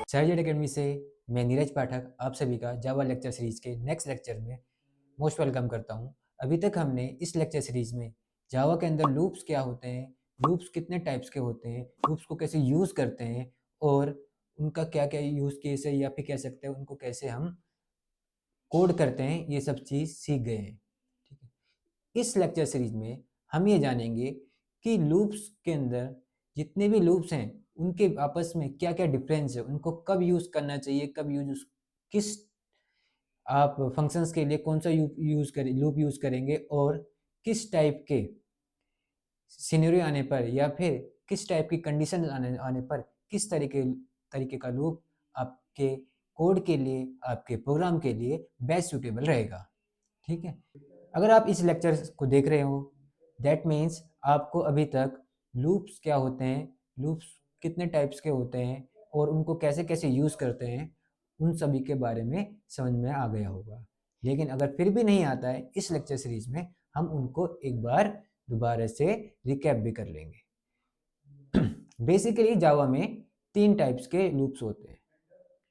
Charged academy से मैं नीरज पाठक आप सभी का जावा लेक्चर सीरीज के नेक्स्ट लेक्चर में मोस्ट वेलकम करता हूं। अभी तक हमने इस लेक्चर सीरीज में जावा के अंदर लूप्स क्या होते हैं, लूप्स कितने टाइप्स के होते हैं, लूप्स को कैसे यूज़ करते हैं और उनका क्या क्या यूज़ केस है या फिर कह सकते हैं उनको कैसे हम कोड करते हैं, ये सब चीज़ सीख गए हैं। ठीक है, इस लेक्चर सीरीज में हम ये जानेंगे कि लूप्स के अंदर जितने भी लूप्स हैं उनके आपस में क्या क्या डिफरेंस है, उनको कब यूज़ करना चाहिए, कब यूज किस आप फंक्शंस के लिए कौन सा यूज़ करें लूप यूज़ करेंगे और किस टाइप के सिनेरियो आने पर या फिर किस टाइप की कंडीशन आने पर किस तरीके तरीके का लूप आपके कोड के लिए, आपके प्रोग्राम के लिए बेस्ट सूटेबल रहेगा। ठीक है, अगर आप इस लेक्चर को देख रहे हो दैट मीन्स आपको अभी तक लूप्स क्या होते हैं, लूप्स कितने टाइप्स के होते हैं और उनको कैसे कैसे यूज़ करते हैं, उन सभी के बारे में समझ में आ गया होगा। लेकिन अगर फिर भी नहीं आता है, इस लेक्चर सीरीज में हम उनको एक बार दोबारा से रिकैप भी कर लेंगे। बेसिकली जावा में 3 टाइप्स के लूप्स होते हैं।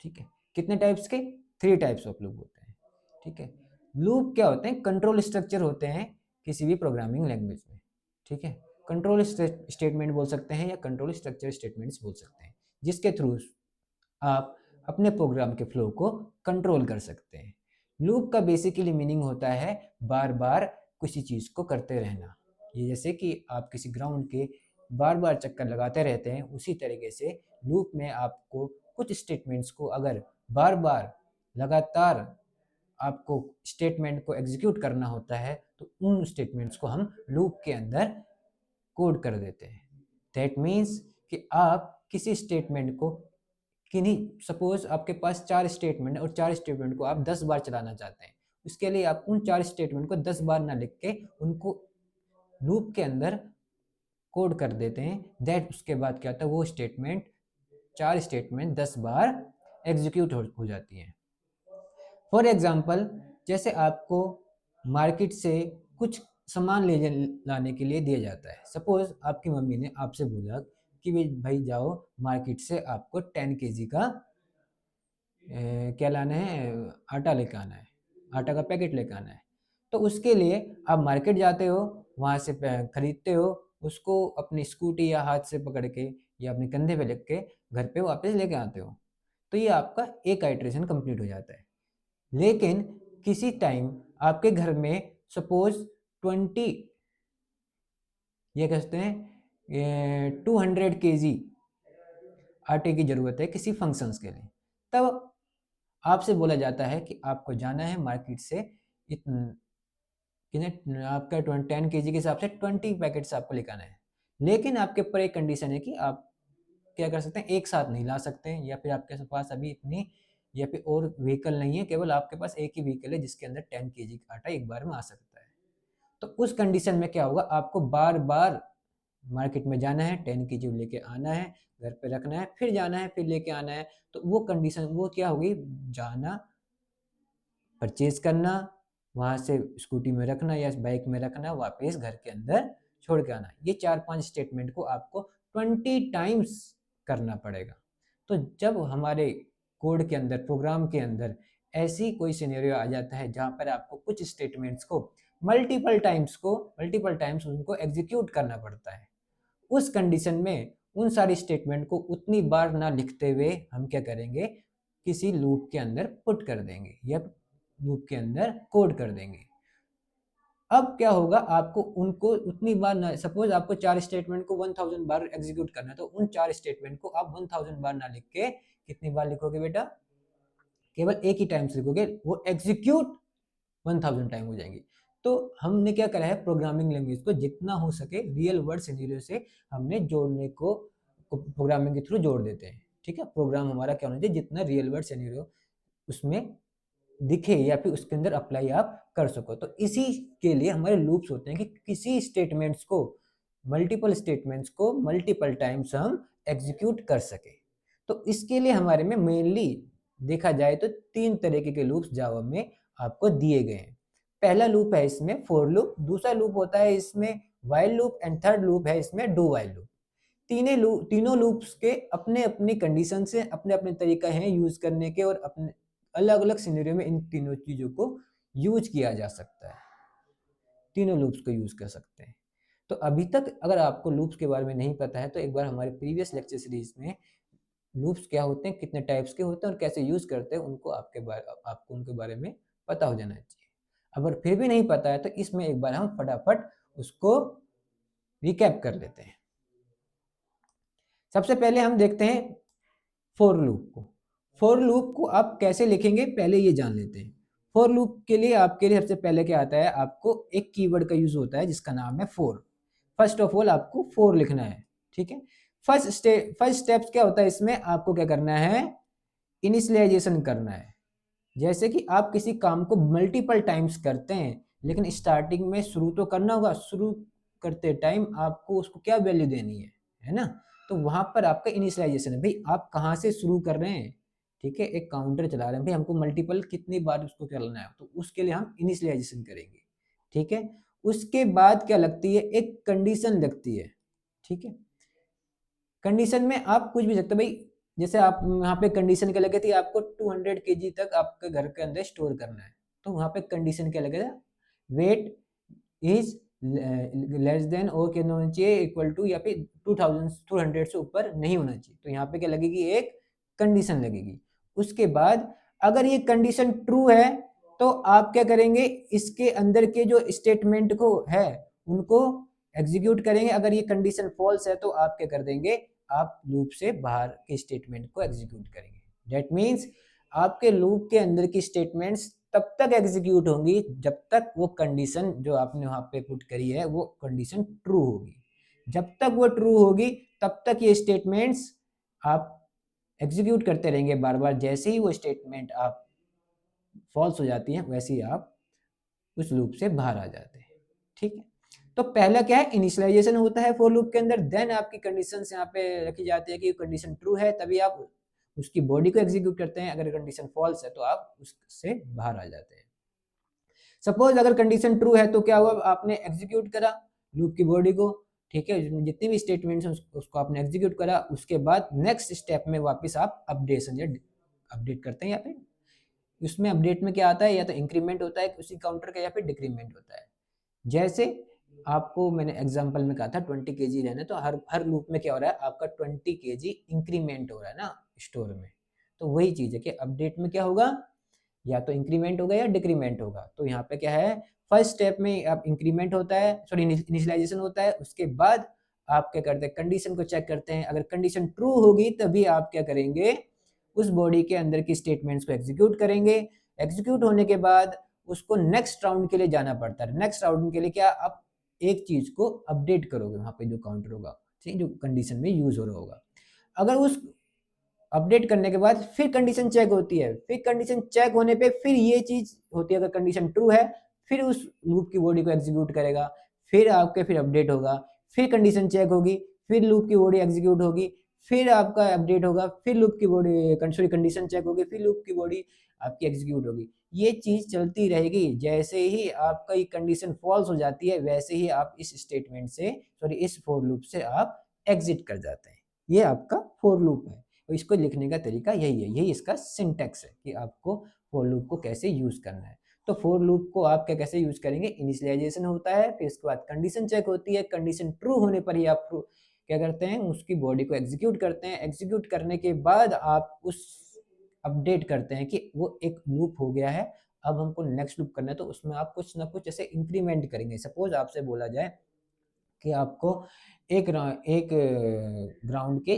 ठीक है, कितने टाइप्स के? 3 टाइप्स ऑफ लूप होते हैं। ठीक है, लूप क्या होते हैं? कंट्रोल स्ट्रक्चर होते हैं किसी भी प्रोग्रामिंग लैंग्वेज में। ठीक है, कंट्रोल स्टेटमेंट बोल सकते हैं या कंट्रोल स्ट्रक्चर स्टेटमेंट्स बोल सकते हैं, जिसके थ्रू आप अपने प्रोग्राम के फ्लो को कंट्रोल कर सकते हैं। लूप का बेसिकली मीनिंग होता है बार बार किसी चीज़ को करते रहना। ये जैसे कि आप किसी ग्राउंड के बार बार चक्कर लगाते रहते हैं, उसी तरीके से लूप में आपको कुछ स्टेटमेंट्स को अगर बार बार लगातार आपको स्टेटमेंट को एग्जीक्यूट करना होता है तो उन स्टेटमेंट्स को हम लूप के अंदर कोड कर देते हैं। दैट मीन्स कि आप किसी स्टेटमेंट को किन्हीं सपोज आपके पास 4 स्टेटमेंट है और 4 स्टेटमेंट को आप 10 बार चलाना चाहते हैं, उसके लिए आप उन 4 स्टेटमेंट को 10 बार ना लिख के उनको लूप के अंदर कोड कर देते हैं। दैट उसके बाद क्या होता है, वो स्टेटमेंट 4 स्टेटमेंट 10 बार एग्जीक्यूट हो जाती हैं। फॉर एग्जाम्पल, जैसे आपको मार्केट से कुछ सामान ले लाने के लिए दिया जाता है। सपोज आपकी मम्मी ने आपसे बोला कि भाई जाओ मार्केट से आपको 10 केजी का क्या लाना है, आटा लेके आना है, आटा का पैकेट लेके आना है। तो उसके लिए आप मार्केट जाते हो, वहाँ से खरीदते हो, उसको अपनी स्कूटी या हाथ से पकड़ के या अपने कंधे पे रख के घर पे वापस लेके आते हो। तो ये आपका एक आइट्रेशन कंप्लीट हो जाता है। लेकिन किसी टाइम आपके घर में सपोज 20 ये कहते हैं 200 केजी आटे की ज़रूरत है किसी फंक्शंस के लिए। तब आपसे बोला जाता है कि आपको जाना है मार्केट से कितने आपका 10 केजी के हिसाब से 20 पैकेट्स आपको लेकर आना है। लेकिन आपके ऊपर एक कंडीशन है कि आप क्या कर सकते हैं, एक साथ नहीं ला सकते हैं या फिर आपके पास अभी इतनी या फिर और व्हीकल नहीं है, केवल आपके पास एक ही व्हीकल है जिसके अंदर 10 केजी का आटा एक बार में आ सकता है। तो उस कंडीशन में क्या होगा, आपको बार बार मार्केट में जाना है, 10 केजी लेके आना है, घर पे रखना है, फिर जाना है, फिर लेके आना है। तो वो कंडीशन वो क्या होगी, जाना, परचेज करना, वहाँ से स्कूटी में रखना या बाइक में रखना, वापस घर के अंदर छोड़ के आना। ये 4-5 स्टेटमेंट को आपको 20 टाइम्स करना पड़ेगा। तो जब हमारे कोड के अंदर, प्रोग्राम के अंदर ऐसी कोई सिनेरियो आ जाता है जहाँ पर आपको कुछ स्टेटमेंट्स को मल्टीपल टाइम्स उनको एग्जीक्यूट करना पड़ता है, उस कंडीशन में उन सारी स्टेटमेंट को उतनी बार ना लिखते हुए हम क्या करेंगे, किसी लूप के अंदर पुट कर देंगे या लूप के अंदर कोड कर देंगे। अब क्या होगा, आपको उनको उतनी बार ना, सपोज आपको 4 स्टेटमेंट को 1000 बार एग्जीक्यूट करना है, तो उन 4 स्टेटमेंट को आप 1000 बार ना लिख के कितनी बार लिखोगे बेटा, केवल एक ही टाइम से लिखोगे, वो एग्जीक्यूट 1000 टाइम हो जाएंगी। तो हमने क्या करा है, प्रोग्रामिंग लैंग्वेज को जितना हो सके रियल वर्ल्ड सिनेरियो से हमने जोड़ने को प्रोग्रामिंग के थ्रू जोड़ देते हैं। ठीक है, प्रोग्राम हमारा क्या होना चाहिए, जितना रियल वर्ल्ड सिनेरियो उसमें दिखे या फिर उसके अंदर अप्लाई आप कर सको। तो इसी के लिए हमारे लूप्स होते हैं कि किसी स्टेटमेंट्स को मल्टीपल टाइम्स हम एग्जीक्यूट कर सके। तो इसके लिए हमारे में मेनली देखा जाए तो 3 तरीके के लूप्स जावा में आपको दिए गए हैं। पहला लूप है इसमें फॉर लूप, दूसरा लूप होता है इसमें while loop and third loop है इसमें डू व्हाइल लूप। तीनों लूप्स के अपने अपनी कंडीशन से अपने अपने तरीका है यूज करने के, और अपने अलग अलग सिनेरियो में इन तीनों चीजों को यूज किया जा सकता है, तीनों लूप्स को यूज कर सकते हैं। तो अभी तक अगर आपको लूप्स के बारे में नहीं पता है तो एक बार हमारे प्रीवियस लेक्चर सीरीज में लूप्स क्या होते हैं, कितने टाइप्स के होते हैं और कैसे यूज करते हैं, आपको उनके बारे में पता हो जाना चाहिए। अगर फिर भी नहीं पता है तो इसमें एक बार हम फटाफट उसको रिकैप कर लेते हैं। सबसे पहले हम देखते हैं फॉर लूप को। फॉर लूप को आप कैसे लिखेंगे पहले ये जान लेते हैं। फॉर लूप के लिए आपके लिए सबसे पहले क्या आता है, आपको एक कीवर्ड का यूज होता है जिसका नाम है फॉर। फर्स्ट ऑफ ऑल आपको फॉर लिखना है, ठीक है। फर्स्ट स्टेप क्या होता है इसमें, आपको क्या करना है, इनिशियलाइजेशन करना है। जैसे कि आप किसी काम को मल्टीपल टाइम्स करते हैं, लेकिन स्टार्टिंग में शुरू तो करना होगा, शुरू करते टाइम आपको उसको क्या वैल्यू देनी है ना। तो वहां पर आपका इनिशियलाइजेशन है, भाई आप कहाँ से शुरू कर रहे हैं, ठीक है। एक काउंटर चला रहे हैं, भाई हमको मल्टीपल कितनी बार उसको करना है, तो उसके लिए हम इनिशियलाइजेशन करेंगे, ठीक है। उसके बाद क्या लगती है, एक कंडीशन लगती है, ठीक है। कंडीशन में आप कुछ भी सकते हो, भाई जैसे आप यहाँ पे कंडीशन क्या लगे थी, आपको 200 kg तक आपके घर के अंदर स्टोर करना है, तो वहाँ पे कंडीशन क्या लगेगा, वेट इज लेस देन और क्या होना चाहिए, इक्वल टू, या फिर 2200 से ऊपर नहीं होना चाहिए। तो यहाँ पे क्या लगेगी, एक कंडीशन लगेगी। उसके बाद अगर ये कंडीशन ट्रू है तो आप क्या करेंगे, इसके अंदर के जो स्टेटमेंट को है उनको एग्जीक्यूट करेंगे। अगर ये कंडीशन फॉल्स है तो आप क्या कर देंगे, आप लूप से बाहर के स्टेटमेंट को एग्जीक्यूट करेंगे। दैट मीन्स आपके लूप के अंदर की स्टेटमेंट्स तब तक एग्जीक्यूट होंगी जब तक वो कंडीशन जो आपने वहां पे पुट करी है वो कंडीशन ट्रू होगी। जब तक वो ट्रू होगी तब तक ये स्टेटमेंट्स आप एग्जीक्यूट करते रहेंगे बार बार। जैसे ही वो स्टेटमेंट आप फॉल्स हो जाती है वैसे ही आप उस लूप से बाहर आ जाते हैं, ठीक है। तो पहला क्या है, इनिशियलाइजेशन होता है फॉर लूप के अंदर, देन आपकी कंडीशन यहाँ पे रखी जाती है कि कंडीशन ट्रू है तभी आप उसकी बॉडी को एग्जीक्यूट करते हैं, अगर कंडीशन फॉल्स है तो आप उससे बाहर आ जाते हैं। सपोज अगर कंडीशन ट्रू है तो क्या हुआ, आपने एग्जीक्यूट करा लूप की बॉडी को, ठीक है, जितनी भी स्टेटमेंट्स हैं उसको आपने एग्जीक्यूट करा। उसके बाद नेक्स्ट स्टेप में वापस आप अपडेशन या अपडेट करते हैं, या फिर उसमें अपडेट में क्या आता है, या तो इंक्रीमेंट होता है उसी काउंटर का या फिर डिक्रीमेंट होता है। जैसे आपको मैंने एग्जांपल में कहा था 20 kg रहना, तो हर लूप में क्या हो रहा है, आपका 20 kg इंक्रीमेंट हो रहा है ना स्टोर में। तो वही चीज है कि अपडेट में क्या होगा, या तो इंक्रीमेंट होगा या डिक्रीमेंट होगा। तो यहाँ पे क्या है, फर्स्ट स्टेप में आप इंक्रीमेंट होता है, सॉरी इनिशियलाइजेशन होता है। उसके बाद आप क्या करते हैं, कंडीशन को चेक करते हैं। अगर कंडीशन ट्रू होगी तभी आप क्या करेंगे, उस बॉडी के अंदर की स्टेटमेंट्स को एग्जीक्यूट करेंगे। एग्जीक्यूट होने के बाद उसको नेक्स्ट राउंड के लिए जाना पड़ता है। नेक्स्ट राउंड के लिए क्या, आप एक चीज को अपडेट करोगे वहां पे जो काउंटर होगा, ठीक, जो कंडीशन में यूज हो रहा होगा। अगर उस अपडेट करने के बाद फिर कंडीशन चेक होती है, फिर कंडीशन चेक होने पे फिर ये चीज होती है, अगर कंडीशन ट्रू है फिर उस लूप की बॉडी को एग्जीक्यूट करेगा, फिर आपके फिर अपडेट होगा, फिर कंडीशन चेक होगी, फिर लूप की बॉडी एग्जीक्यूट होगी, फिर आपका अपडेट होगा, फिर लूप की बॉडी सॉरी कंडीशन चेक होगी, फिर लूप की बॉडी आपकी एग्जीक्यूट होगी। ये चीज चलती रहेगी। जैसे ही आपका ये कंडीशन फॉल्स हो जाती है वैसे ही आप इस स्टेटमेंट से सॉरी इस फॉर लूप से आप एग्जिट कर जाते हैं। ये आपका फॉर लूप है। तो इसको लिखने का तरीका यही है, यही इसका सिंटेक्स है कि आपको फॉर लूप को कैसे यूज करना है। तो फॉर लूप को आप क्या कैसे यूज करेंगे, इनिशियलाइजेशन होता है, फिर उसके बाद कंडीशन चेक होती है, कंडीशन ट्रू होने पर ही आप क्या करते हैं, उसकी बॉडी को एग्जीक्यूट करते हैं। एग्जीक्यूट करने के बाद आप उस अपडेट करते हैं कि वो एक लूप हो गया है, अब हमको नेक्स्ट लूप करना है। तो उसमें आप कुछ ना कुछ ऐसे इंक्रीमेंट करेंगे। सपोज आपसे बोला जाए कि आपको एक ग्राउंड के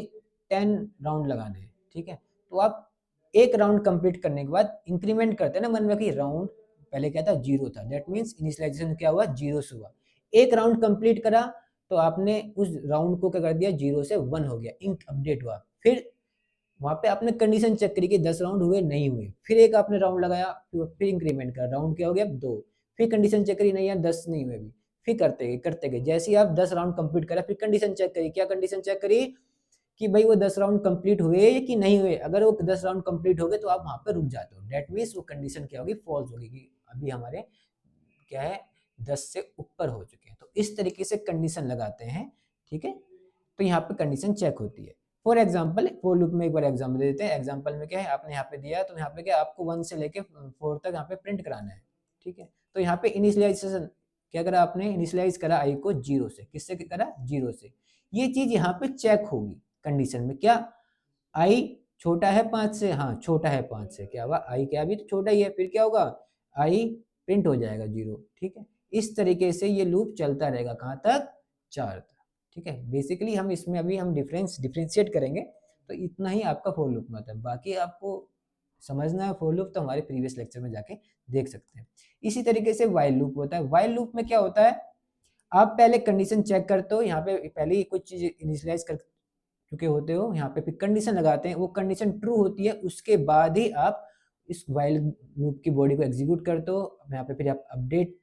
10 राउंड लगाने हैं, ठीक है। तो आप एक राउंड कंप्लीट करने के बाद इंक्रीमेंट करते हैं ना मन में कि राउंड पहले क्या था, 0 था, दैट मीन्स इनिशियलाइजेशन क्या हुआ, 0 से हुआ। एक राउंड कंप्लीट करा तो आपने उस राउंड को क्या कर दिया, 0 से 1 हो गया, इंक अपडेट हुआ। फिर वहां पे आपने कंडीशन चेक करी कि 10 राउंड हुए नहीं हुए, फिर एक आपने राउंड लगाया, फिर इंक्रीमेंट करा, राउंड क्या हो गया 2, फिर कंडीशन चेक करी नहीं यार 10 नहीं हुए अभी, फिर करते गए। जैसे ही आप 10 राउंड कंप्लीट करा फिर कंडीशन चेक करी, क्या कंडीशन चेक करी कि भाई वो 10 राउंड कंप्लीट हुए कि नहीं हुए। अगर वो 10 राउंड कंप्लीट हो गए तो आप वहां पर रुक जाते हो, डेट मीन्स वो कंडीशन क्या होगी, फॉल्स होगी कि अभी हमारे क्या है 10 से ऊपर हो चुके हैं। तो इस तरीके से कंडीशन लगाते हैं, ठीक है। तो यहाँ पे कंडीशन चेक होती है। फॉर एग्जाम्पल फॉर लूप में एक बार एग्जाम्पल दे देते हैं। एग्जाम्पल में क्या है, आपने यहाँ पे दिया तो यहाँ पे क्या आपको 1 से लेके 4 तक यहाँ पे प्रिंट कराना है, ठीक है। तो यहाँ पे इनिशियलाइजेशन क्या करा आपने, इनिशियलाइज करा आई को 0 से, किससे करा 0 से। ये चीज यहाँ पे चेक होगी कंडीशन में, क्या आई छोटा है 5 से, हाँ छोटा है 5 से, क्या हुआ आई क्या, अभी तो छोटा ही है, फिर क्या होगा आई प्रिंट हो जाएगा 0, ठीक है। इस तरीके से ये लूप चलता रहेगा कहाँ तक, 4 तक, ठीक है। बेसिकली हम इसमें अभी हम डिफ्रेंशिएट करेंगे, तो इतना ही आपका फॉर लूप मतलब, बाकी आपको समझना है फॉर लूप तो हमारे प्रीवियस लेक्चर में जाके देख सकते हैं। इसी तरीके से व्हाइल लूप होता है। व्हाइल लूप में क्या होता है, आप पहले कंडीशन चेक करते हो, यहाँ पे पहले ही कुछ चीज इनिशियलाइज कर चुके होते हो, यहाँ पे फिर कंडीशन लगाते हैं, वो कंडीशन ट्रू होती है, उसके बाद ही आप इस व्हाइल लूप की बॉडी को एग्जीक्यूट करते हो। यहाँ पे फिर आप अपडेट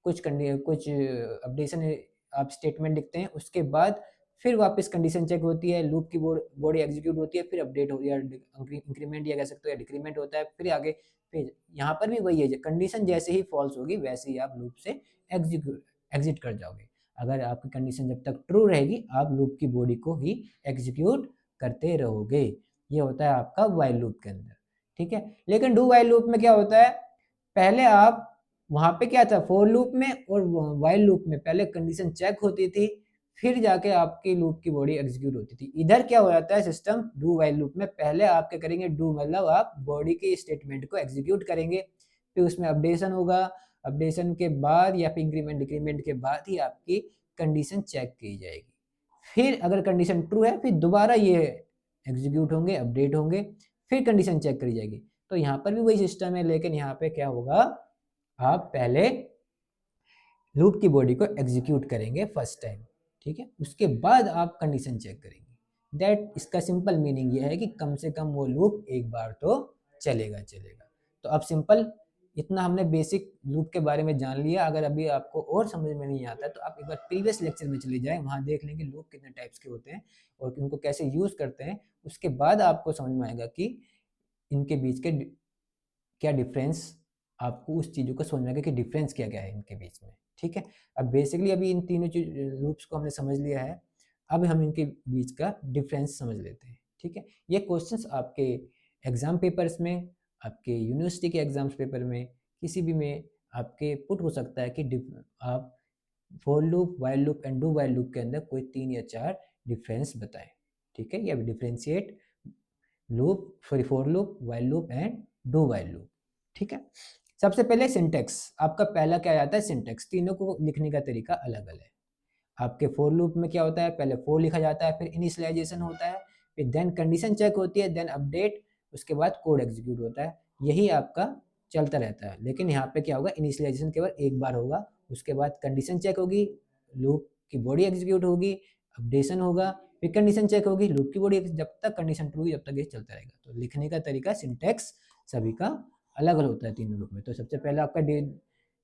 कुछ अपडेशन आप स्टेटमेंट लिखते हैं, उसके बाद फिर वापस कंडीशन चेक होती है, लूप की बॉडी एग्जीक्यूट होती है, फिर अपडेट हो या इंक्रीमेंट या कह सकते हो या डिक्रीमेंट होता है, फिर आगे फिर यहाँ पर भी वही है, कंडीशन जैसे ही फॉल्स होगी वैसे ही आप लूप से एग्जिट कर जाओगे। अगर आपकी कंडीशन जब तक ट्रू रहेगी आप लूप की बॉडी को ही एग्जीक्यूट करते रहोगे। ये होता है आपका व्हाइल लूप के अंदर, ठीक है। लेकिन डू व्हाइल लूप में क्या होता है, पहले आप वहां पे क्या था फॉर लूप में और व्हाइल लूप में पहले कंडीशन चेक होती थी, फिर जाके आपकी लूप की बॉडी एग्जीक्यूट होती थी। इधर क्या हो जाता है सिस्टम, डू व्हाइल लूप में पहले आप क्या करेंगे, डू मतलब आप बॉडी के स्टेटमेंट को एग्जीक्यूट करेंगे, फिर उसमें अपडेशन होगा, अपडेशन के बाद या फिर इंक्रीमेंट डिक्रीमेंट के बाद ही आपकी कंडीशन चेक की जाएगी। फिर अगर कंडीशन ट्रू है फिर दोबारा ये एग्जीक्यूट होंगे, अपडेट होंगे, फिर कंडीशन चेक करी जाएगी। तो यहाँ पर भी वही सिस्टम है, लेकिन यहाँ पे क्या होगा, आप पहले लूप की बॉडी को एग्जीक्यूट करेंगे फर्स्ट टाइम, ठीक है, उसके बाद आप कंडीशन चेक करेंगे। दैट इसका सिंपल मीनिंग ये है कि कम से कम वो लूप एक बार तो चलेगा। तो अब सिंपल इतना हमने बेसिक लूप के बारे में जान लिया। अगर अभी आपको और समझ में नहीं आता तो आप एक बार प्रीवियस लेक्चर में चले जाएं, वहां देख लेंगे लूप कितने टाइप्स के होते हैं और उनको कैसे यूज करते हैं। उसके बाद आपको समझ में आएगा कि इनके बीच के क्या डिफरेंस, आपको उस चीज़ों को समझ में आएगा कि डिफरेंस क्या क्या है इनके बीच में, ठीक है। अब बेसिकली अभी इन तीनों लूप्स को हमने समझ लिया है, अब हम इनके बीच का डिफरेंस समझ लेते हैं, ठीक है। ये क्वेश्चंस आपके एग्जाम पेपर्स में, आपके यूनिवर्सिटी के एग्जाम्स पेपर में, किसी भी में आपके पुट हो सकता है कि आप for loop, while loop and do while loop के अंदर कोई 3 या 4 डिफरेंस बताएं, ठीक है। या differentiate loop, sorry for loop, while loop and do while loop, ठीक है। सबसे पहले सिंटेक्स, आपका पहला क्या आता है सिंटेक्स, तीनों को लिखने का तरीका अलग अलग है। आपके फॉर लूप में क्या होता है, पहले फॉर लिखा जाता है, फिर इनिशियलाइजेशन होता है, फिर देन कंडीशन चेक होती है, देन अपडेट, उसके बाद कोड एग्जीक्यूट होता है। यही आपका चलता रहता है। लेकिन यहाँ पे क्या होगा, इनिशियलाइजेशन केवल एक बार होगा, उसके बाद कंडीशन चेक होगी, लूप की बॉडी एग्जीक्यूट होगी, अपडेशन होगा, फिर कंडीशन चेक होगी, लूप की बॉडी, जब तक कंडीशन ट्रू जब तक ये चलता रहेगा। तो लिखने का तरीका सिंटेक्स सभी का अलग अलग होता है तीनों लूप में। तो सबसे पहले आपका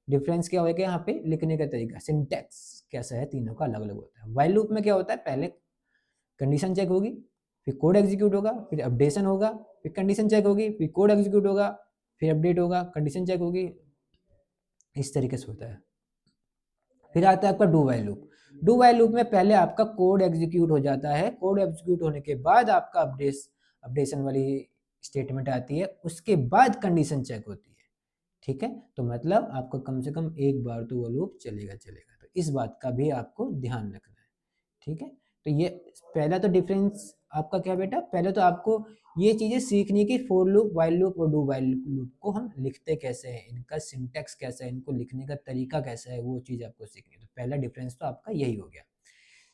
डिफरेंस क्या होगा, यहाँ पे लिखने का तरीका, सिंटेक्स कैसा है, तीनों का अलग अलग होता है। व्हाइल लूप में क्या होता है, पहले कंडीशन चेक होगी, फिर कोड एग्जीक्यूट होगा, फिर अपडेशन होगा, फिर कंडीशन चेक होगी, फिर कोड एग्जीक्यूट होगा, फिर अपडेट होगा, कंडीशन चेक होगी, इस तरीके से होता है। फिर आता है आपका do while loop. Do while loop में पहले आपका कोड एग्जीक्यूट हो जाता है, कोड एग्जीक्यूट होने के बाद आपका अपडेशन वाली स्टेटमेंट आती है, उसके बाद कंडीशन चेक होती है, ठीक है। तो मतलब आपको कम से कम एक बार तो वो लूप चलेगा। तो इस बात का भी आपको ध्यान रखना है, ठीक है। तो ये पहला तो डिफरेंस आपका क्या बेटा, पहले तो आपको ये चीजें सीखनी कि फॉर लूप, व्हाइल लूप और डू व्हाइल लूप को हम लिखते कैसे हैं, इनका सिंटेक्स कैसा है, इनको लिखने का तरीका कैसा है, वो चीज आपको सीखनी है। तो पहला डिफरेंस तो आपका यही हो गया।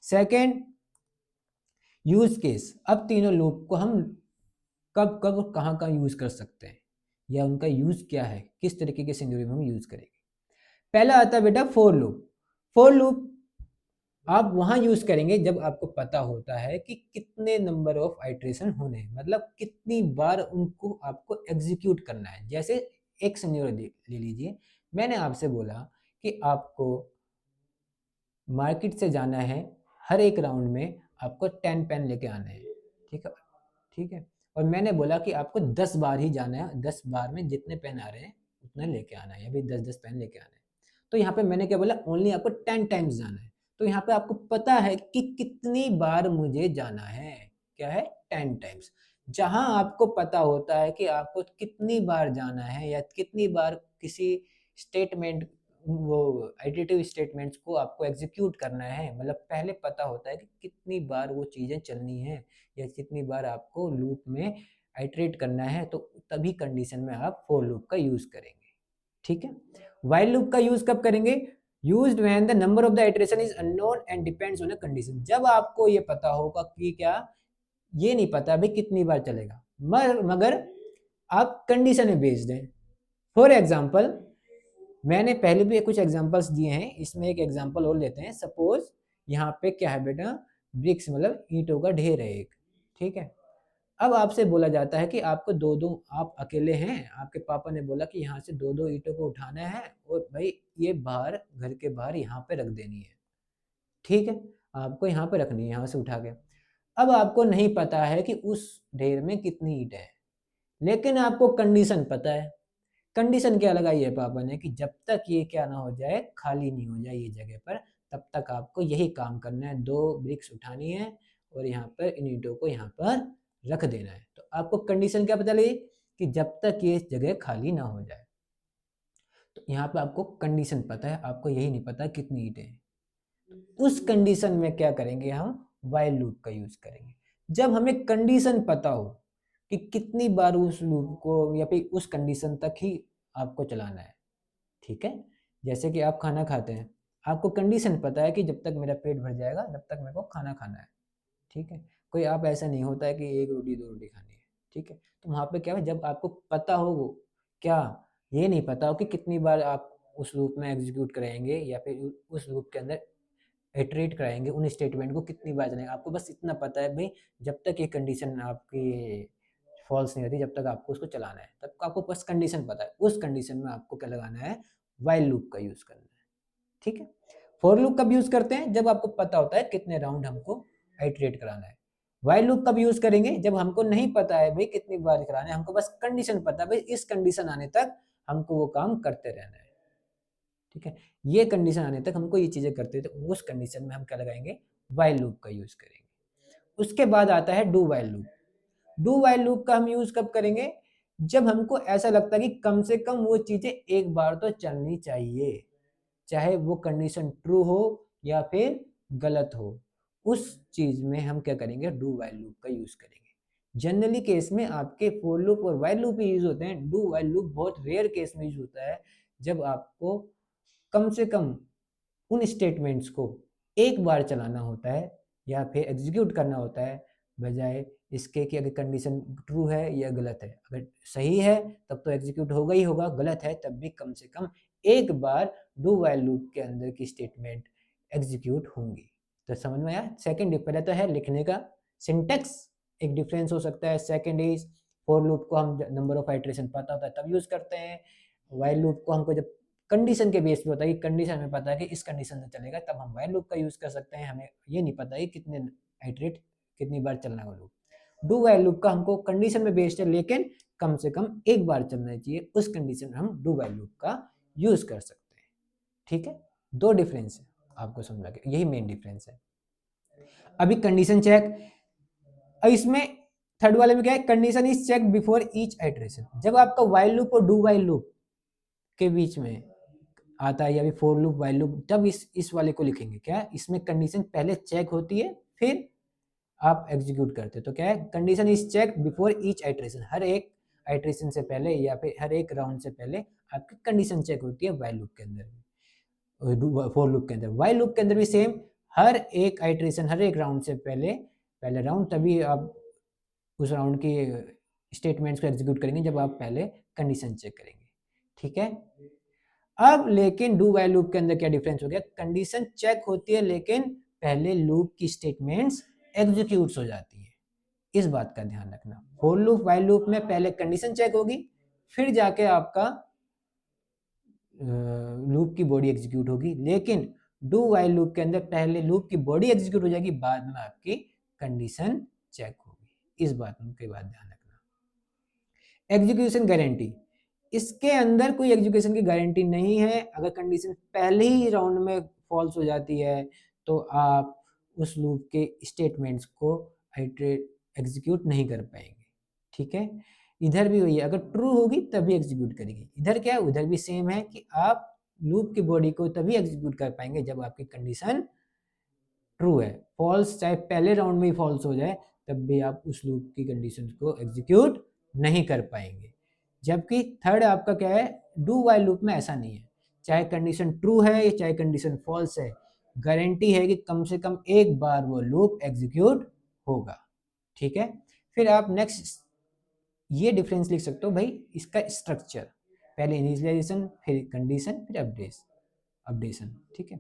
Second, use case. अब तीनों लूप को हम कब कब कहाँ कहाँ यूज कर सकते हैं, या उनका यूज क्या है, किस तरीके के सिनेरियो में हम यूज करेंगे। पहला आता है बेटा फॉर लूप। फॉर लूप आप वहां यूज करेंगे जब आपको पता होता है कि कितने नंबर ऑफ आइट्रेशन होने हैं, मतलब कितनी बार उनको आपको एग्जीक्यूट करना है। जैसे एक सिनेरियो ले लीजिए, मैंने आपसे बोला कि आपको मार्केट से जाना है, हर एक राउंड में आपको 10 पेन लेके आने हैं, ठीक है, ठीक है। और मैंने बोला कि आपको 10 बार ही जाना है, 10 बार में जितने पेन आ रहे हैं उतना लेके आना है, या भी 10-10 पेन लेके आना है। तो यहाँ पे मैंने क्या बोला, ओनली आपको 10 टाइम्स जाना है। तो यहाँ पे आपको पता है कि कितनी बार मुझे जाना है, क्या है 10 टाइम्स। जहां आपको पता होता है कि आपको कितनी बार जाना है या कितनी बार किसी स्टेटमेंट वो एडिटिव स्टेटमेंट्स को आपको एग्जीक्यूट करना है, मतलब पहले पता होता है कि कितनी बार वो चीज़ें चलनी है या कितनी बार आपको लूप में आइटरेट करना है, तो तभी कंडीशन में आप फॉर लूप का यूज़ करेंगे। ठीक है। व्हाइल लूप का यूज़ कब करेंगे? Used when the number of the iteration is unknown and depends on a condition. जब आपको ये पता होगा कि क्या, ये नहीं पता भाई कितनी बार चलेगा, मगर आप कंडीशन में बेस्ड हैं। फॉर एग्जाम्पल, मैंने पहले भी कुछ एग्जांपल्स दिए हैं, इसमें एक एग्जांपल और लेते हैं। सपोज यहाँ पे क्या है बेटा, ब्रिक्स मतलब ईंटों का ढेर है एक, ठीक है। अब आपसे बोला जाता है कि आपको दो दो, आप अकेले हैं, आपके पापा ने बोला कि यहाँ से दो दो ईंटों को उठाना है और भाई ये बाहर, घर के बाहर यहाँ पे रख देनी है, ठीक है। आपको यहाँ पे रखनी है, यहाँ से उठा के। अब आपको नहीं पता है कि उस ढेर में कितनी ईंट है, लेकिन आपको कंडीशन पता है। कंडीशन क्या लगाई है पापा ने कि जब तक ये क्या ना हो जाए, खाली नहीं हो जाए ये जगह पर, तब तक आपको यही काम करना है, दो ब्रिक्स उठानी है और यहाँ पर इन ईंटों को यहाँ पर रख देना है। तो आपको कंडीशन क्या पता लगी कि जब तक ये जगह खाली ना हो जाए। तो यहाँ पे आपको कंडीशन पता है, आपको यही नहीं पता कितनी ईंटें हैं। उस कंडीशन में क्या करेंगे, हम व्हाइल लूप का यूज करेंगे। जब हमें कंडीशन पता हो कि कितनी बार उस लूप को या फिर उस कंडीशन तक ही आपको चलाना है, ठीक है। जैसे कि आप खाना खाते हैं, आपको कंडीशन पता है कि जब तक मेरा पेट भर जाएगा तब तक मेरे को खाना खाना है, ठीक है। कोई आप ऐसा नहीं होता है कि एक रोटी दो रोटी खानी है, ठीक है। तो वहाँ पे क्या है, जब आपको पता हो वो क्या, ये नहीं पता हो कि कितनी बार आप उस लूप में एग्जीक्यूट करेंगे या फिर उस लूप के अंदर इटरेट कराएंगे उन स्टेटमेंट को कितनी बार चलेंगे, आपको बस इतना पता है भाई जब तक ये कंडीशन आपकी फॉल्स नहीं होती जब तक आपको उसको चलाना है, तब आपको बस कंडीशन पता है। उस कंडीशन में आपको क्या लगाना है, व्हाइल लूप का यूज करना है, ठीक है। फॉर लूप कब यूज करते हैं, जब आपको पता होता है कितने राउंड हमको आइटरेट कराना है। व्हाइल लूप कब यूज करेंगे, जब हमको नहीं पता है भाई कितनी बार कराना है, हमको बस कंडीशन पता है भाई इस कंडीशन आने तक हमको वो काम करते रहना है, ठीक है। ये कंडीशन आने तक हमको ये चीजें करते थे, उस कंडीशन में हम क्या लगाएंगे, व्हाइल लूप का यूज करेंगे। उसके बाद आता है do while loop. Do while loop का हम यूज कब करेंगे, जब हमको ऐसा लगता है कि कम से कम वो चीजें एक बार तो चलनी चाहिए, चाहे वो कंडीशन ट्रू हो या फिर गलत हो। उस चीज में हम क्या करेंगे, डू व्हाइल लूप का यूज करेंगे। जनरली केस में आपके फॉर लूप और व्हाइल लूप ही यूज होते हैं। डू व्हाइल लूप बहुत रेयर केस में यूज होता है, जब आपको कम से कम उन स्टेटमेंट्स को एक बार चलाना होता है या फिर एग्जीक्यूट करना होता है, बजाय इसके कि अगर कंडीशन ट्रू है या गलत है। अगर सही है तब तो एग्जीक्यूट होगा ही होगा, गलत है तब भी कम से कम एक बार डू व्हाइल लूप के अंदर की स्टेटमेंट एग्जीक्यूट होंगी। तो समझ में आया। सेकंड, पहले तो है लिखने का सिंटेक्स एक डिफरेंस हो सकता है। सेकंड इज फॉर लूप को हम नंबर ऑफ आइटरेशन पता होता है तब यूज करते हैं। व्हाइल लूप को हमको जब कंडीशन के बेस पे होता है कि कंडीशन में पता है कि इस कंडीशन से चलेगा, तब हम व्हाइल लूप का यूज कर सकते हैं। हमें ये नहीं पता है कितने आइटरेट कितनी बार चलना है वो लूप। डू व्हाइल लूप का हमको कंडीशन में बेस्ड है, लेकिन कम से कम एक बार चलना चाहिए, उस कंडीशन में हम डू व्हाइल लूप का यूज कर सकते हैं, ठीक है। दो डिफरेंस है, आपको समझ लगे, यही मेन डिफरेंस है। अभी कंडीशन चेक, अब इसमें थर्ड वाले में क्या है, condition is check before each iteration. जब आपका व्हाइल लूप और डू व्हाइल लूप के बीच में आता है या फिर फॉर लूप व्हाइल लूप, तब इस वाले को लिखेंगे क्या, इसमें कंडीशन पहले चेक होती है फिर आप एग्जीक्यूट करते हैं। तो क्या है, condition is check before each iteration, हर एक आइटरेशन से पहले या फिर हर एक राउंड से पहले आपकी कंडीशन चेक होती है व्हाइल लूप के अंदर। फॉर लूप के अंदर, व्हाइल लूप के अंदर भी सेम, हर एक आइटरेशन हर एक राउंड से पहले पहले राउंड, तभी आप उस राउंड की स्टेटमेंट्स को एग्जीक्यूट करेंगे जब आप पहले कंडीशन चेक करेंगे, ठीक है। अब लेकिन डू व्हाइल लूप के अंदर क्या डिफरेंस हो गया, कंडीशन चेक होती है लेकिन पहले लूप की स्टेटमेंट्स एग्जीक्यूट हो जाती है। इस बात का ध्यान रखना, फॉर लूप व्हाइल लूप में पहले कंडीशन चेक होगी फिर जाके आपका लूप की बॉडी एग्जीक्यूट होगी, लेकिन डू व्हाइल लूप के अंदर पहले लूप की बॉडी एग्जीक्यूट हो जाएगी, बाद में आपकी कंडीशन चेक होगी। इस बात के बाद ध्यान रखना। एग्जीक्यूशन गारंटी, इसके अंदर कोई एग्जीक्यूशन की गारंटी नहीं है। अगर कंडीशन पहले ही राउंड में फॉल्स हो जाती है तो आप उस लूप के स्टेटमेंट्स को एग्जीक्यूट नहीं कर पाएंगे। ठीक है, इधर भी वही है, अगर ट्रू होगी तभी एग्जीक्यूट करेगी। इधर क्या है, उधर भी सेम है कि आप लूप की बॉडी को तभी एग्जीक्यूट कर पाएंगे जब आपकी कंडीशन ट्रू है। फॉल्स चाहे पहले राउंड में ही फॉल्स हो जाए तब भी आप उस लूप की कंडीशन को एग्जीक्यूट नहीं कर पाएंगे। जबकि थर्ड आपका क्या है, डू वाइल लूप में ऐसा नहीं है, चाहे कंडीशन ट्रू है या चाहे कंडीशन फॉल्स है, गारंटी है कि कम से कम एक बार वो लूप एग्जीक्यूट होगा। ठीक है, फिर आप नेक्स्ट ये डिफरेंस लिख सकते हो भाई, इसका स्ट्रक्चर, पहले इनिशियलाइजेशन, फिर कंडीशन, फिर अपडेशन। ठीक है,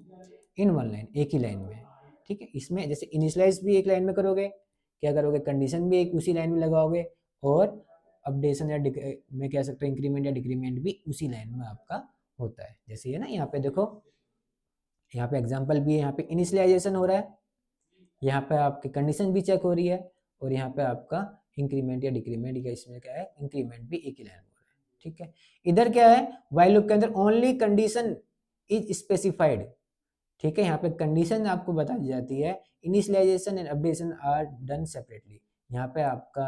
इन वन लाइन, एक ही लाइन में। ठीक है, इसमें जैसे इनिशियलाइज भी एक लाइन में करोगे, क्या करोगे, कंडीशन भी एक उसी लाइन में लगाओगे, और अपडेशन या मैं कह सकता हूँ इंक्रीमेंट या डिक्रीमेंट भी उसी लाइन में आपका होता है। जैसे ये ना, यहाँ पे देखो, यहाँ पे एग्जाम्पल भी है, यहाँ पे इनिशियलाइजेशन हो रहा है, यहाँ पे आपकी कंडीशन भी चेक हो रही है, और यहाँ पे आपका इंक्रीमेंट या डिक्रीमेंट, या इसमें क्या है, इंक्रीमेंट भी एक ही लाइन में हो रहा है। ठीक है, इधर क्या है, व्हाइल लूप के अंदर ओनली कंडीशन इज स्पेसिफाइड। ठीक है, यहाँ पे कंडीशन आपको बता दी जाती है, initialization and updation are done separately. यहाँ पे आपका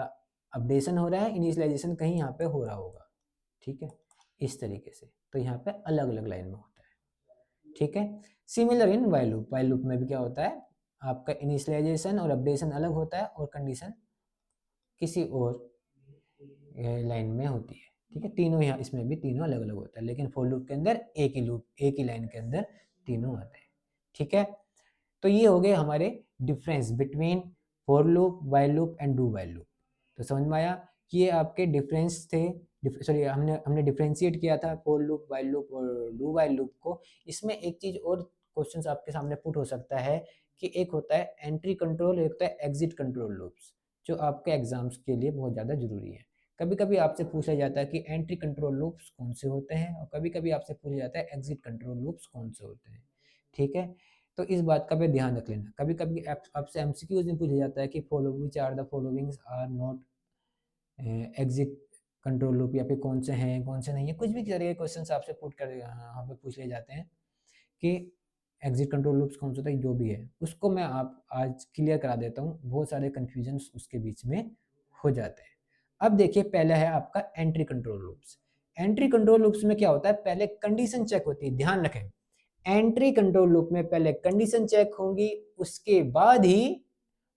अपडेशन हो रहा है, इनिशियलाइजेशन कहीं यहाँ पे हो रहा होगा। ठीक है, इस तरीके से, तो यहाँ पे अलग अलग लाइन में होता है। ठीक है, सिमिलर इन वाइल लूप में भी क्या होता है, आपका इनिशियलाइजेशन और अपडेशन अलग होता है, और कंडीशन किसी और लाइन में होती है। ठीक है, तीनों यहाँ इसमें भी तीनों अलग अलग होता है, लेकिन फॉर लूप के अंदर एक ही लाइन के अंदर तीनों आते हैं। ठीक है, तो ये हो गए हमारे difference between for loop, while loop and do while loop. तो समझ में आया कि ये आपके डिफरेंस थे, सॉरी हमने डिफरेंशिएट किया था फॉर लूप, वाइल लूप और डू वाइल लूप को। इसमें एक चीज और क्वेश्चंस आपके सामने पुट हो सकता है कि एक होता है एंट्री कंट्रोल, एक होता है एग्जिट कंट्रोल लूप्स, जो आपके एग्जाम्स के लिए बहुत ज़्यादा जरूरी है। कभी कभी आपसे पूछा जाता है कि एंट्री कंट्रोल लूप्स कौन से होते हैं, और कभी कभी आपसे पूछा जाता है एग्जिट कंट्रोल लूप्स कौन से होते हैं। ठीक है, तो इस बात का भी ध्यान रख लेना। कभी कभी आपसे एमसीक्यूज में पूछा जाता है कि follow which are the followings are not exit control loop, या फिर कौन से हैं कौन से नहीं है, कुछ भी तरह के क्वेश्चन आपसे पुट कर यहाँ पे पूछ ले जाते हैं कि एग्जिट कंट्रोल लूप्स कौन सा होता है, जो भी है उसको मैं आप आज क्लियर करा देता हूँ। बहुत सारे कन्फ्यूजन उसके बीच में हो जाते हैं। अब देखिए, पहला है आपका entry control loops. Entry control loops में क्या होता है, पहले कंडीशन चेक होती है। ध्यान रखें, एंट्री कंट्रोल लूप में पहले कंडीशन चेक होंगी, उसके बाद ही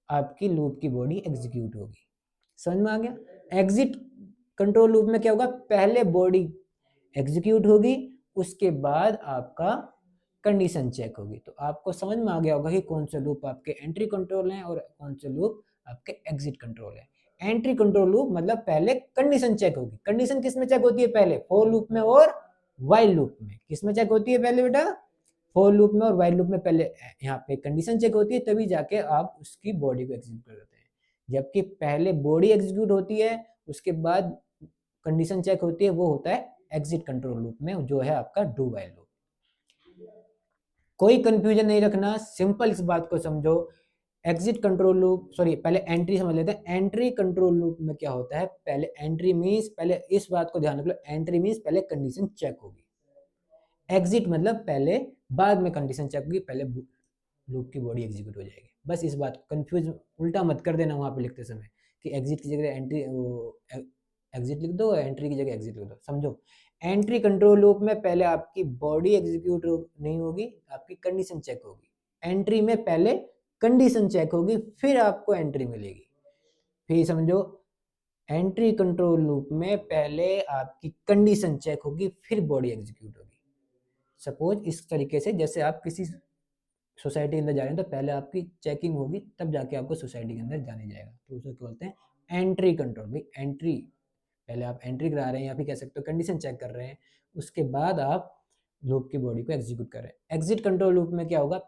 आपकी लूप की बॉडी एग्जीक्यूट होगी। समझ में आ गया। एग्जिट कंट्रोल लूप में क्या होगा, पहले बॉडी एग्जीक्यूट होगी, उसके बाद आपका कंडीशन चेक होगी। तो आपको समझ में आ गया होगा कि कौन से लूप आपके एंट्री कंट्रोल हैं और कौन से लूप आपके एग्जिट कंट्रोल है। एंट्री कंट्रोल लूप मतलब पहले कंडीशन चेक होगी। कंडीशन किस में चेक होती है, पहले फॉर लूप में और वाइल लूप में। किस में चेक होती है पहले बेटा, फॉर लूप में और वाइल लूप में पहले यहाँ पे कंडीशन चेक होती है, तभी जाके आप उसकी बॉडी को एग्जीक्यूट करते हैं। जबकि पहले बॉडी एग्जीक्यूट होती है, उसके बाद कंडीशन चेक होती है, वो होता है एग्जिट कंट्रोल लूप में, जो है आपका डू वाइल लूप। कोई कंफ्यूजन नहीं रखना, सिंपल इस बात को समझो। एग्जिट कंट्रोल लूप, सॉरी पहले एंट्री समझ लेते हैं। एंट्री कंट्रोल लूप में क्या होता है, पहले एंट्री मींस, पहले इस बात को ध्यान रख लो, एंट्री मींस पहले कंडीशन चेक होगी। एग्जिट मतलब पहले, बाद में कंडीशन चेक होगी, पहले लूप की बॉडी एग्जीक्यूट हो जाएगी। बस इस बात को कंफ्यूज उल्टा मत कर देना वहां पे लिखते समय कि एग्जिट की जगह एंट्री, एग्जिट लिख दो, एंट्री की जगह एग्जिट लिख दो। समझो, एंट्री कंट्रोल लूप में पहले आपकी बॉडी एग्जीक्यूट नहीं होगी, आपकी कंडीशन चेक होगी। एंट्री में पहले कंडीशन चेक होगी, फिर आपको एंट्री मिलेगी। फिर समझो, एंट्री कंट्रोल लूप में पहले आपकी कंडीशन चेक होगी, फिर बॉडी एग्जीक्यूट होगी। सपोज इस तरीके से, जैसे आप किसी सोसाइटी के अंदर जा रहे हैं तो पहले आपकी चेकिंग होगी, तब जाके आपको सोसाइटी के अंदर जाने जाएगा, तो उसे क्या बोलते हैं, एंट्री कंट्रोल। भाई एंट्री, पहले आप एंट्री करा रहे हैं या फिर कह सकते हो कंडीशन चेक कर रहे हैं, उसके बाद आप लूप की बॉडी को एग्जीक्यूट कर रहे हैं। एग्जिट कंट्रोल लूप में क्या होगा,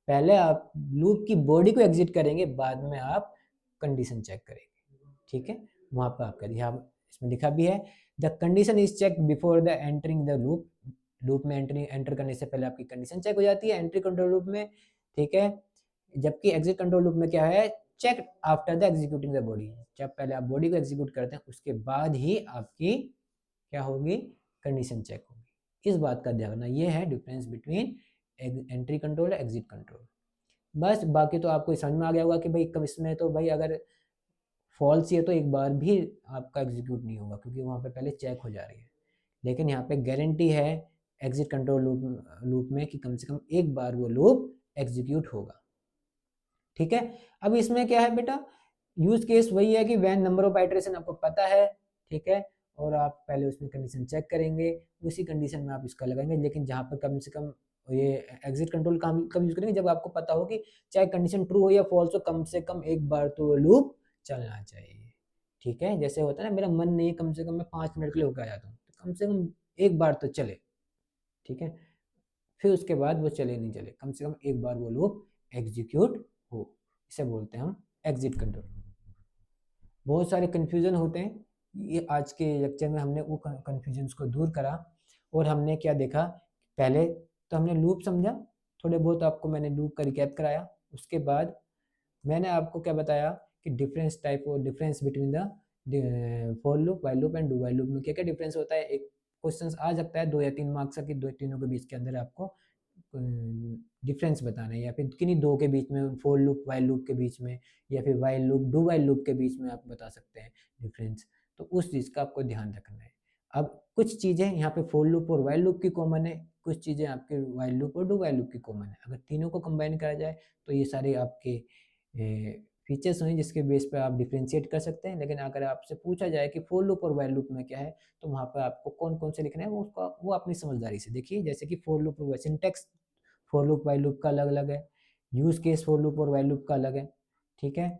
पहले आप लूप की बॉडी को एग्जिट करेंगे, बाद में आप कंडीशन चेक करेंगे। ठीक है, वहां पर आपका ध्यान, इसमें लिखा भी है, the condition is check before the entering the loop. Loop में एंटर करने से पहले आपकी कंडीशन चेक हो जाती है एंट्री कंट्रोल लूप में। ठीक है, जबकि एग्जिट कंट्रोल लूप में क्या है, check after the executing the body. जब पहले आप बॉडी को एग्जीक्यूट करते हैं, उसके बाद ही आपकी क्या होगी, कंडीशन चेक होगी। इस बात का ध्यान रखना, ये है डिफरेंस बिटवीन एंट्री कंट्रोल और एग्जिट कंट्रोल। बस बाकी तो आपको समझ में आ गया होगा कि भाई कब इसमें तो भाई अगर फॉल्स ही है तो एक बार भी आपका एग्जीक्यूट नहीं होगा, क्योंकि वहाँ पे पहले चेक हो जा रही है। लेकिन यहाँ पे गारंटी है एग्जिट कंट्रोल लूप में कि कम से कम एक बार वो लूप एग्जीक्यूट होगा। ठीक है, अब इसमें क्या है बेटा, यूज केस वही है कि वैन नंबर ऑफ आइटरेशन आपको पता है, ठीक है, और आप पहले उसमें कंडीशन चेक करेंगे, उसी कंडीशन में आप इसका लगाएंगे। लेकिन जहाँ पर कम से कम ये एग्जिट कंट्रोल कब यूज करेंगे, जब आपको पता हो कि चाहे कंडीशन ट्रू हो या फॉल्स हो, कम से कम एक बार तो वो लूप चलना चाहिए। ठीक है, जैसे होता है ना, मेरा मन नहीं है, कम से कम मैं 5 मिनट के लिए होकर आ जाता हूँ, तो कम से कम एक बार तो चले। ठीक है, फिर उसके बाद वो चले नहीं चले, कम से कम एक बार वो लूप एग्जीक्यूट हो, इसे बोलते हैं हम एग्जिट कंट्रोल। बहुत सारे कन्फ्यूजन होते हैं, ये आज के लेक्चर में हमने वो कन्फ्यूजन्स को दूर करा। और हमने क्या देखा, पहले तो हमने लूप समझा, थोड़े बहुत आपको मैंने लूप का रिकैप कराया। उसके बाद मैंने आपको क्या बताया कि डिफरेंस टाइप और difference between the for loop, while loop and do while loop में क्या क्या डिफरेंस होता है। एक क्वेश्चन आ सकता है 2 या 3 मार्क्स का कि दो तीनों के बीच के अंदर आपको डिफरेंस बताना है, या फिर किन्हीं दो के बीच में, फॉर लूप वाइल लूप के बीच में, या फिर while loop do while loop के बीच में आप बता सकते हैं डिफरेंस। तो उस चीज़ का आपको ध्यान रखना है। अब कुछ चीज़ें यहाँ पे फॉर लूप और वाइल लूप की कॉमन है, कुछ चीज़ें आपके वाइल लूप और डू वाइल लूप की कॉमन है। अगर तीनों को कंबाइन करा जाए तो ये सारे आपके फीचर्स हैं जिसके बेस पे आप डिफ्रेंशिएट कर सकते हैं। लेकिन अगर आपसे पूछा जाए कि फॉर लूप और वाइल लूप में क्या है, तो वहाँ पर आपको कौन कौन से लिखना है वो उसका वो अपनी समझदारी से देखिए। जैसे कि फॉर लूप और syntax for loop while loop का अलग अलग है, यूज केस फॉर लूप और वाइल लूप का अलग है। ठीक है,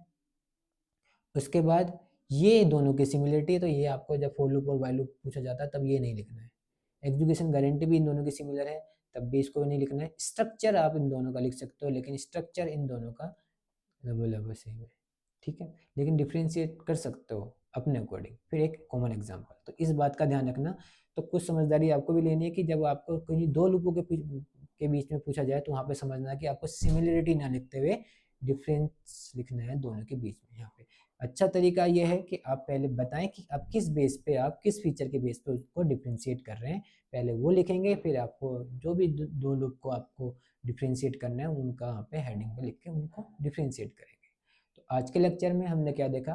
उसके बाद ये दोनों की सिमिलरिटी है, तो ये आपको जब फॉर लूप और वाइल लूप पूछा जाता है तब ये नहीं लिखना है। एग्जीक्यूशन गारंटी भी इन दोनों की सिमिलर है, तब भी इसको नहीं लिखना है। स्ट्रक्चर आप इन दोनों का लिख सकते हो, लेकिन स्ट्रक्चर इन दोनों का लगभग सेम है। ठीक है, लेकिन डिफ्रेंशिएट कर सकते हो अपने अकॉर्डिंग। फिर एक कॉमन एग्जांपल, तो इस बात का ध्यान रखना। तो कुछ समझदारी आपको भी लेनी है कि जब आपको कहीं दो लूपों के बीच में पूछा जाए तो वहाँ पे समझना है कि आपको सिमिलरिटी ना लिखते हुए डिफरेंस लिखना है दोनों के बीच में। यहाँ पे अच्छा तरीका यह है कि आप पहले बताएं कि आप किस बेस पे, आप किस फीचर के बेस पे उसको डिफ्रेंशिएट कर रहे हैं, पहले वो लिखेंगे, फिर आपको जो भी दो लूप को आपको डिफ्रेंशिएट करना है उनका यहाँ पे हेडिंग पे लिख के उनको डिफ्रेंशिएट करेंगे। तो आज के लेक्चर में हमने क्या देखा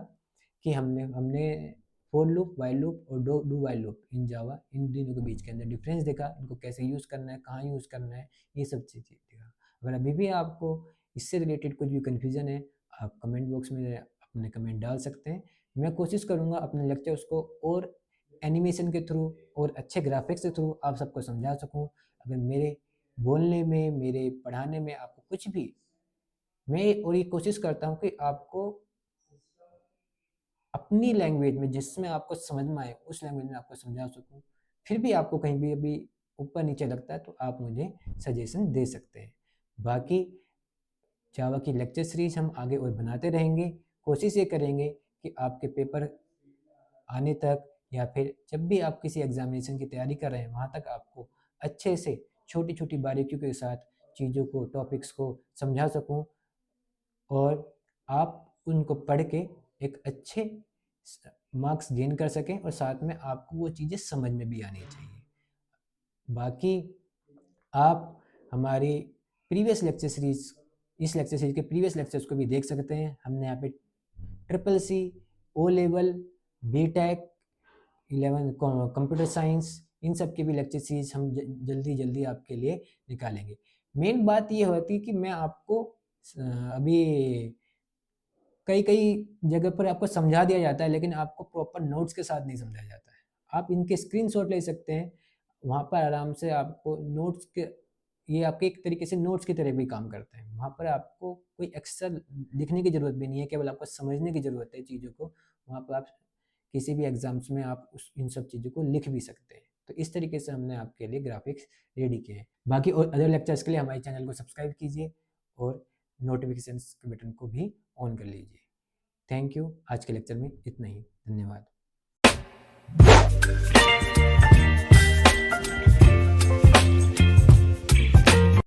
कि हमने हमने फॉर लूप, वाइल लूप और डू वाइल लूप इन जावा, इन तीनों के बीच के अंदर डिफरेंस देखा, इनको कैसे यूज़ करना है, कहाँ यूज़ करना है, ये सब चीज़ें देखा। अगर अभी भी आपको इससे रिलेटेड कुछ भी कन्फ्यूज़न है, आप कमेंट बॉक्स में अपने कमेंट डाल सकते हैं। मैं कोशिश करूँगा अपने लेक्चर्स को और एनिमेशन के थ्रू और अच्छे ग्राफिक्स के थ्रू आप सबको समझा सकूँ। अगर मेरे बोलने में, मेरे पढ़ाने में आपको कुछ भी, मैं और ये कोशिश करता हूँ कि आपको अपनी लैंग्वेज में, जिसमें आपको समझ में आए, उस लैंग्वेज में आपको समझा सकूँ। फिर भी आपको कहीं भी अभी ऊपर नीचे लगता है तो आप मुझे सजेशन दे सकते हैं। बाकी जावा की लेक्चर सीरीज हम आगे और बनाते रहेंगे। कोशिश ये करेंगे कि आपके पेपर आने तक या फिर जब भी आप किसी एग्जामिनेशन की तैयारी कर रहे हैं वहाँ तक आपको अच्छे से छोटी छोटी बारीकियों के साथ चीज़ों को, टॉपिक्स को समझा सकूँ, और आप उनको पढ़ के एक अच्छे मार्क्स गेन कर सकें, और साथ में आपको वो चीज़ें समझ में भी आनी चाहिए। बाकी आप हमारी प्रीवियस लेक्चर सीरीज, इस लेक्चर सीरीज के प्रीवियस लेक्चर्स को भी देख सकते हैं। हमने यहाँ पे triple C, O level, B tech, 11 computer science, इन सब के भी लेक्चर सीरीज हम जल्दी जल्दी आपके लिए निकालेंगे। मेन बात ये होती है कि मैं आपको अभी कई कई जगह पर आपको समझा दिया जाता है, लेकिन आपको प्रॉपर नोट्स के साथ नहीं समझाया जाता है। आप इनके स्क्रीनशॉट ले सकते हैं, वहाँ पर आराम से आपको नोट्स के, ये आपके एक तरीके से नोट्स की तरह भी काम करते हैं। वहाँ पर आपको कोई एक्स्ट्रा लिखने की ज़रूरत भी नहीं है, केवल आपको समझने की ज़रूरत है चीज़ों को। वहाँ पर आप किसी भी एग्जाम्स में आप इन सब चीज़ों को लिख भी सकते हैं। तो इस तरीके से हमने आपके लिए ग्राफिक्स रेडी किए हैं। बाकी और अदर लेक्चर्स के लिए हमारे चैनल को सब्सक्राइब कीजिए और नोटिफिकेशंस के बटन को भी ऑन कर लीजिए। Thank you. आज के लेक्चर में इतना ही, धन्यवाद।